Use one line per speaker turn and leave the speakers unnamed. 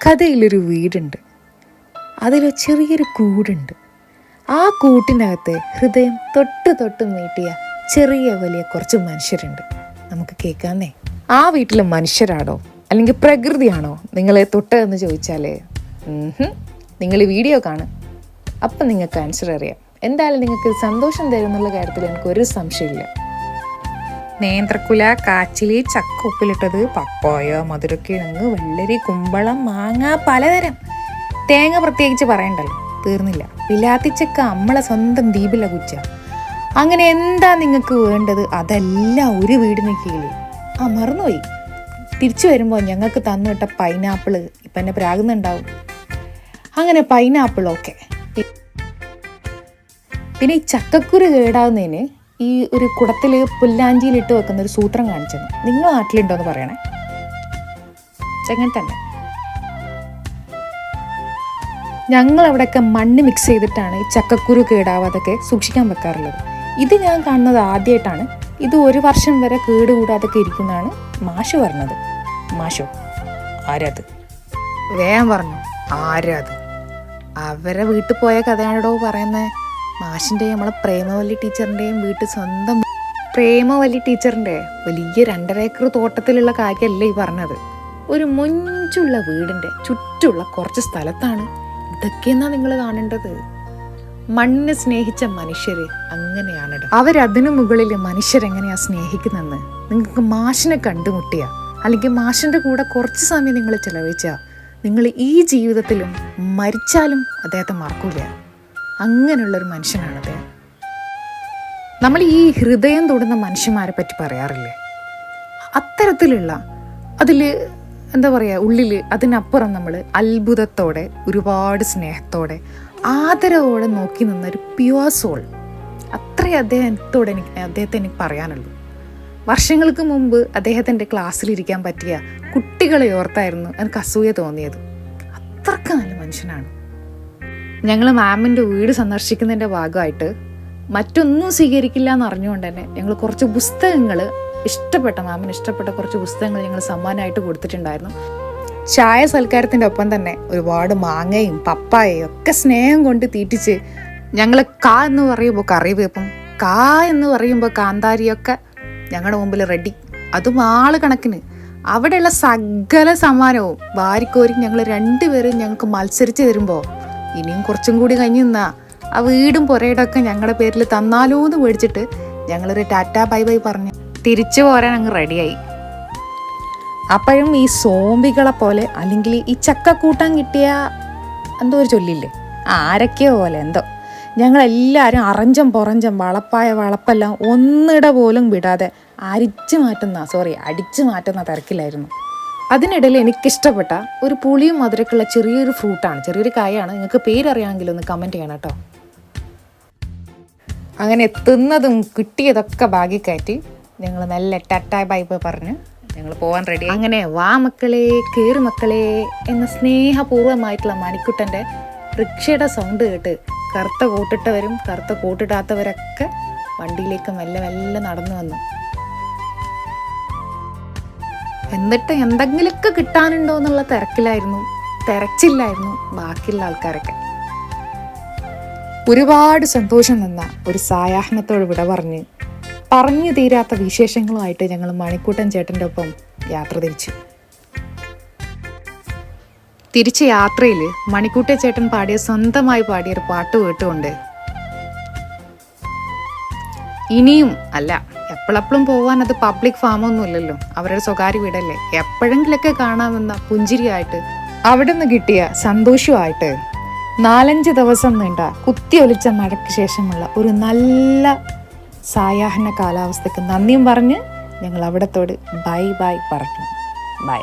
കഥയിലൊരു വീടുണ്ട്, അതിൽ ചെറിയൊരു കൂടുണ്ട്. ആ കൂട്ടിനകത്ത് ഹൃദയം തൊട്ട് തൊട്ട് നീട്ടിയ ചെറിയ വലിയ കുറച്ച് മനുഷ്യരുണ്ട്. നമുക്ക് കേൾക്കാന്നേ. ആ വീട്ടിലെ മനുഷ്യരാണോ അല്ലെങ്കിൽ പ്രകൃതിയാണോ നിങ്ങളെ തൊട്ടതെന്ന് ചോദിച്ചാൽ നിങ്ങൾ ഈ വീഡിയോ കാണും, അപ്പം നിങ്ങൾക്ക് ആൻസർ അറിയാം. എന്തായാലും നിങ്ങൾക്ക് സന്തോഷം തരുന്നുള്ള കാര്യത്തിൽ എനിക്കൊരു സംശയമില്ല. നേന്ത്രക്കുല, കാച്ചിലി, ചക്ക ഉപ്പിലിട്ടത്, പപ്പായ, മധുരക്കിഴങ്ങ്, വെള്ളരി, കുമ്പളം, മാങ്ങ, പലതരം. തേങ്ങ പ്രത്യേകിച്ച് പറയണ്ടല്ലോ, തീർന്നില്ല. വിലാത്തിച്ചക്ക നമ്മളെ സ്വന്തം ദ്വീപിലെ കുച്ച. അങ്ങനെ എന്താ നിങ്ങൾക്ക് വേണ്ടത് അതെല്ലാം ഒരു വീടിന് കീഴിൽ. മറന്നുപോയി, തിരിച്ചു വരുമ്പോൾ ഞങ്ങൾക്ക് തന്നുവിട്ട പൈനാപ്പിള് ഇപ്പം എന്നെ പ്രാകുന്നുണ്ടാവും. അങ്ങനെ പൈനാപ്പിളൊക്കെ. പിന്നെ ഈ ചക്കക്കുരു കേടാവുന്നതിന് ഈ ഒരു കുടത്തിൽ പുല്ലാഞ്ചിയിലിട്ട് വെക്കുന്ന ഒരു സൂത്രം കാണിച്ചത് നിങ്ങളുടെ നാട്ടിലുണ്ടോ എന്ന് പറയണേ. അങ്ങനെ തന്നെ ഞങ്ങളവിടെയൊക്കെ മണ്ണ് മിക്സ് ചെയ്തിട്ടാണ് ഈ ചക്കക്കുരു കേടാവാതൊക്കെ സൂക്ഷിക്കാൻ വെക്കാറുള്ളത്. ഇത് ഞാൻ കാണുന്നത് ആദ്യമായിട്ടാണ്. ഇത് 1 വർഷം വരെ കേടുകൂടാതൊക്കെ ഇരിക്കുന്നതാണ് മാഷ് പറഞ്ഞത്. മാഷോ ആരാത്? വേഗം പറഞ്ഞു, ആരാത്? അവരെ വീട്ടിൽ പോയ കഥയാണോ പറയുന്നത്. മാഷിൻ്റെയും നമ്മളെ പ്രേമവല്ലി ടീച്ചറിൻ്റെയും വീട്ടിൽ സ്വന്തം പ്രേമവല്ലി ടീച്ചറിൻ്റെ വലിയ 2.5 ഏക്കർ തോട്ടത്തിലുള്ള കാര്യമല്ലേ ഈ പറഞ്ഞത്. ഒരു മൊഞ്ചുള്ള വീടിൻ്റെ ചുറ്റുള്ള കുറച്ച് സ്ഥലത്താണ് ഇതൊക്കെയെന്നാ നിങ്ങൾ കാണേണ്ടത്. മണ്ണിനെ സ്നേഹിച്ച മനുഷ്യര് അങ്ങനെയാണിട. അവരതിനു മുകളിൽ മനുഷ്യരെങ്ങനെയാ സ്നേഹിക്കുന്നതെന്ന് നിങ്ങൾക്ക് മാഷിനെ കണ്ടുമുട്ടിയ അല്ലെങ്കിൽ മാഷിൻ്റെ കൂടെ കുറച്ച് സമയം നിങ്ങൾ ചെലവഴിച്ചാൽ നിങ്ങൾ ഈ ജീവിതത്തിലും മരിച്ചാലും അദ്ദേഹത്തെ മറക്കൂല. അങ്ങനെയുള്ളൊരു മനുഷ്യനാണ് അദ്ദേഹം. നമ്മൾ ഈ ഹൃദയം തൊടുന്ന മനുഷ്യന്മാരെ പറ്റി പറയാറില്ലേ, അത്തരത്തിലുള്ള അതിൽ എന്താ പറയുക, ഉള്ളിൽ അതിനപ്പുറം നമ്മൾ അത്ഭുതത്തോടെ ഒരുപാട് സ്നേഹത്തോടെ ആദരവോടെ നോക്കി നിന്നൊരു പ്യുവർ സോൾ. അത്രയും അദ്ദേഹത്തെ എനിക്ക് പറയാനുള്ളൂ. വർഷങ്ങൾക്ക് മുമ്പ് അദ്ദേഹത്തിൻ്റെ ക്ലാസ്സിലിരിക്കാൻ പറ്റിയ കുട്ടികളെ ഓർത്തായിരുന്നു എനിക്ക് അസൂയ തോന്നിയത്. അത്രക്ക് നല്ല മനുഷ്യനാണ്. ഞങ്ങൾ മാമിൻ്റെ വീട് സന്ദർശിക്കുന്നതിൻ്റെ ഭാഗമായിട്ട് മറ്റൊന്നും സ്വീകരിക്കില്ല എന്ന് അറിഞ്ഞുകൊണ്ട് തന്നെ ഞങ്ങൾ കുറച്ച് പുസ്തകങ്ങൾ മാമിന് ഇഷ്ടപ്പെട്ട കുറച്ച് പുസ്തകങ്ങൾ ഞങ്ങൾ സമ്മാനമായിട്ട് കൊടുത്തിട്ടുണ്ടായിരുന്നു. ചായ സൽക്കാരത്തിൻ്റെ ഒപ്പം തന്നെ ഒരുപാട് മാങ്ങയും പപ്പായയും ഒക്കെ സ്നേഹം കൊണ്ട് തീറ്റിച്ച് ഞങ്ങൾ കാ എന്ന് പറയുമ്പോൾ കറിവേപ്പും, കാ എന്ന് പറയുമ്പോൾ കാന്താരിയൊക്കെ ഞങ്ങളുടെ മുമ്പിൽ റെഡി. അതും ആള് കണക്കിന്. അവിടെയുള്ള സകല സമ്മാനവും വാരിക്കോരി ഞങ്ങൾ 2 പേരും ഞങ്ങൾക്ക് മത്സരിച്ച് തരുമ്പോൾ ഇനിയും കുറച്ചും കൂടി കഴിഞ്ഞ് നിന്നാ ആ വീടും പുരയിടൊക്കെ ഞങ്ങളുടെ പേരിൽ തന്നാലോ എന്ന് മേടിച്ചിട്ട് ഞങ്ങളൊരു ടാറ്റാ ബൈ ബൈ പറഞ്ഞ് തിരിച്ചു പോരാൻ അങ്ങ് റെഡിയായി. അപ്പോഴും ഈ സോംബികളെ പോലെ അല്ലെങ്കിൽ ഈ ചക്കക്കൂട്ടാൻ കിട്ടിയ എന്തോ ഒരു ചൊല്ലില്ലേ, ആരൊക്കെയോ പോലെ എന്തോ, ഞങ്ങളെല്ലാവരും അറഞ്ചം പുറഞ്ചം വളപ്പെല്ലാം ഒന്നിട പോലും വിടാതെ അടിച്ചു മാറ്റുന്ന തിരക്കിലായിരുന്നു. അതിനിടയിൽ എനിക്കിഷ്ടപ്പെട്ട ഒരു പുളിയും മധുരക്കുള്ള ചെറിയൊരു ഫ്രൂട്ടാണ്, ചെറിയൊരു കായാണ്. നിങ്ങൾക്ക് പേരറിയാമെങ്കിൽ ഒന്ന് കമൻറ്റ് ചെയ്യണം കേട്ടോ. അങ്ങനെ തിന്നതും കിട്ടിയതൊക്കെ ബാഗി കയറ്റി ഞങ്ങൾ നല്ല ടാറ്റാ ബൈ ബൈ പറഞ്ഞ് ഞങ്ങൾ പോകാൻ റെഡി. അങ്ങനെ വാ മക്കളെ, കേറ് മക്കളെ എന്ന സ്നേഹപൂർവ്വമായിട്ടുള്ള മണിക്കുട്ടൻ്റെ റിക്ഷയുടെ സൗണ്ട് കേട്ട് കറുത്ത കോട്ടിട്ടവരും കറുത്ത കോട്ടിടാത്തവരൊക്കെ വണ്ടിയിലേക്ക് മെല്ലെ മെല്ലെ നടന്നു വന്നു. എന്നിട്ട് എന്തെങ്കിലുമൊക്കെ കിട്ടാനുണ്ടോ എന്നുള്ള തിരച്ചില്ലായിരുന്നു ബാക്കിയുള്ള ആൾക്കാരൊക്കെ. ഒരുപാട് സന്തോഷം തന്ന ഒരു സായാഹ്നത്തോട് വിട പറഞ്ഞു തീരാത്ത വിശേഷങ്ങളുമായിട്ട് ഞങ്ങൾ മണിക്കൂട്ടൻ ചേട്ടൻ്റെ ഒപ്പം യാത്ര തിരിച്ച് യാത്രയിൽ മണിക്കൂട്ടൻ ചേട്ടൻ സ്വന്തമായി പാടിയൊരു പാട്ട് കേട്ടുകൊണ്ട് ഇനിയും അല്ല, എപ്പോഴെപ്പോഴും പോകാൻ അത് പബ്ലിക് ഫാമൊന്നും ഇല്ലല്ലോ, അവരുടെ സ്വകാര്യ വീടല്ലേ, എപ്പോഴെങ്കിലൊക്കെ കാണാമെന്ന പുഞ്ചിരിയായിട്ട് അവിടെ നിന്ന് കിട്ടിയ സന്തോഷമായിട്ട് 4-5 ദിവസം നീണ്ട കുത്തിയൊലിച്ച മഴയ്ക്ക് ശേഷമുള്ള ഒരു നല്ല സായാഹ്ന കാലാവസ്ഥയ്ക്ക് നന്ദിയും പറഞ്ഞ് ഞങ്ങൾ അവിടത്തോട് ബൈ ബൈ പറഞ്ഞു. ബൈ.